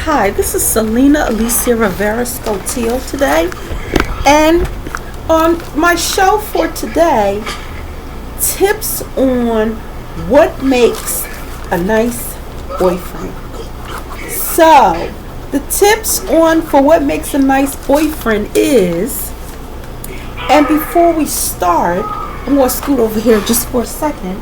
Hi, this is Selena, Elissia, Rivera today, and on my show for today, tips on what makes a nice boyfriend. So, the tips on for what makes a nice boyfriend is, and before we start, I'm going to scoot over here just for a second.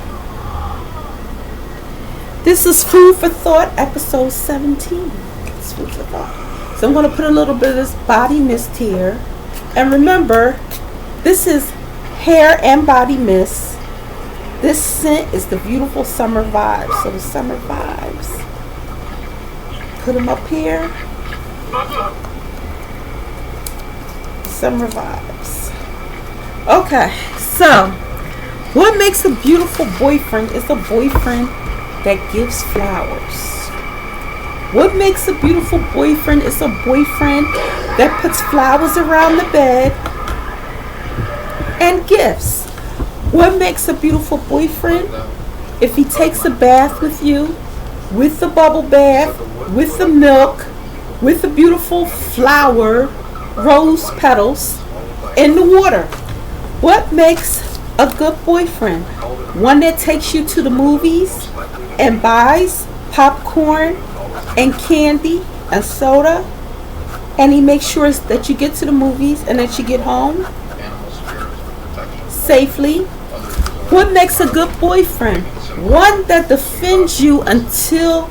This is Food for Thought, episode 17. It's food for thought. So I'm going to put a little bit of this body mist here. And remember, this is hair and body mist. This scent is the beautiful summer vibes. So the summer vibes. Put them up here. Summer vibes. Okay, so what makes a beautiful boyfriend is a boyfriend that gives flowers. What makes a beautiful boyfriend is a boyfriend that puts flowers around the bed and gifts. What makes a beautiful boyfriend? If he takes a bath with you, with the bubble bath, with the milk, with the beautiful flower, rose petals in the water. What makes a good boyfriend? One that takes you to the movies and buys popcorn and candy and soda, and he makes sure that you get to the movies and that you get home safely. What makes a good boyfriend? One that defends you until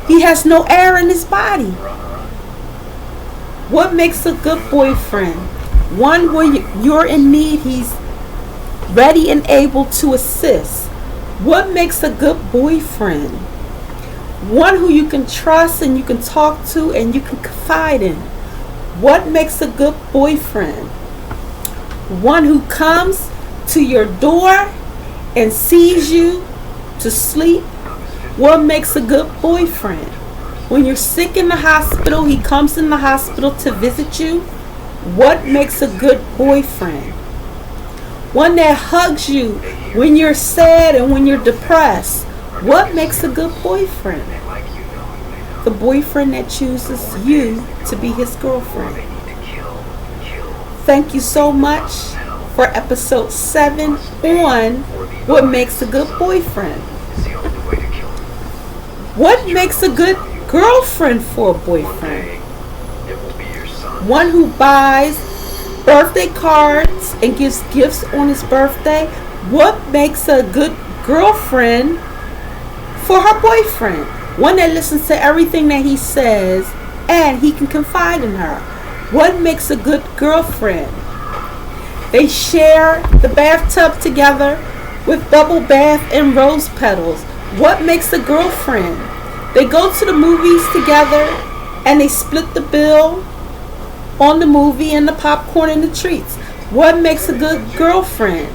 he has no air in his body. What makes a good boyfriend? One where you're in need, he's ready and able to assist. What makes a good boyfriend? One who you can trust and you can talk to and you can confide in. What makes a good boyfriend? One who comes to your door and sees you to sleep. What makes a good boyfriend? When you're sick in the hospital, he comes in the hospital to visit you. What makes a good boyfriend? One that hugs you when you're sad and when you're depressed. What makes a good boyfriend? The boyfriend that chooses you to be his girlfriend. Thank you so much for episode 7 on what makes a good boyfriend. What makes a good girlfriend for a boyfriend? One who buys birthday cards and gives gifts on his birthday. What makes a good girlfriend for her boyfriend? One that listens to everything that he says and he can confide in her. What makes a good girlfriend? They share the bathtub together with bubble bath and rose petals. What makes a girlfriend? They go to the movies together and they split the bill on the movie and the popcorn and the treats. What makes a good girlfriend?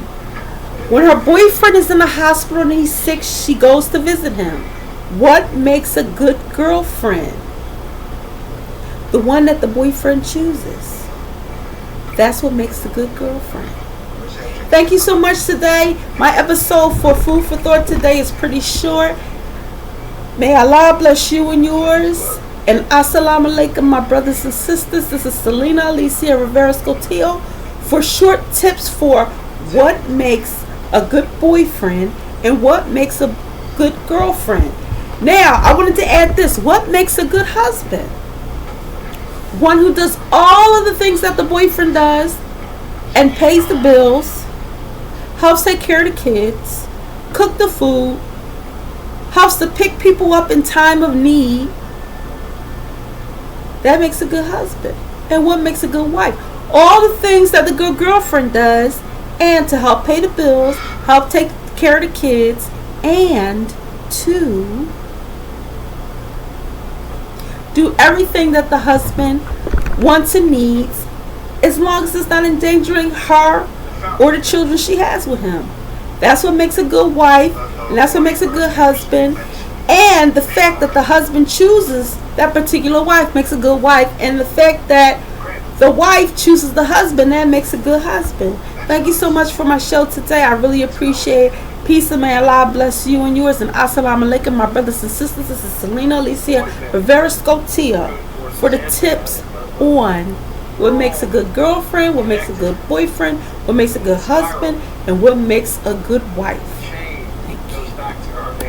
When her boyfriend is in the hospital and he's sick, she goes to visit him. What makes a good girlfriend? The one that the boyfriend chooses. That's what makes a good girlfriend. Thank you so much today. My episode for Food for Thought today is pretty short. May Allah bless you and yours. And assalamu alaikum, my brothers and sisters. This is Selena, Elissia, Rivera for short tips for what makes a good boyfriend and what makes a good girlfriend. Now, I wanted to add this. What makes a good husband? One who does all of the things that the boyfriend does and pays the bills, helps take care of the kids, cook the food, helps to pick people up in time of need. That makes a good husband. And what makes a good wife? All the things that the good girlfriend does, and to help pay the bills, help take care of the kids, and to do everything that the husband wants and needs, as long as it's not endangering her or the children she has with him. That's what makes a good wife, and that's what makes a good husband. And the fact that the husband chooses that particular wife makes a good wife, and the fact that the wife chooses the husband, that makes a good husband. Thank you so much for my show today. I really appreciate it. Peace and may Allah bless you and yours. And assalamu alaikum, my brothers and sisters. This is Selena, Elissia, Rivera, for the tips on what makes a good girlfriend, what makes a good boyfriend, what makes a good husband, and what makes a good wife.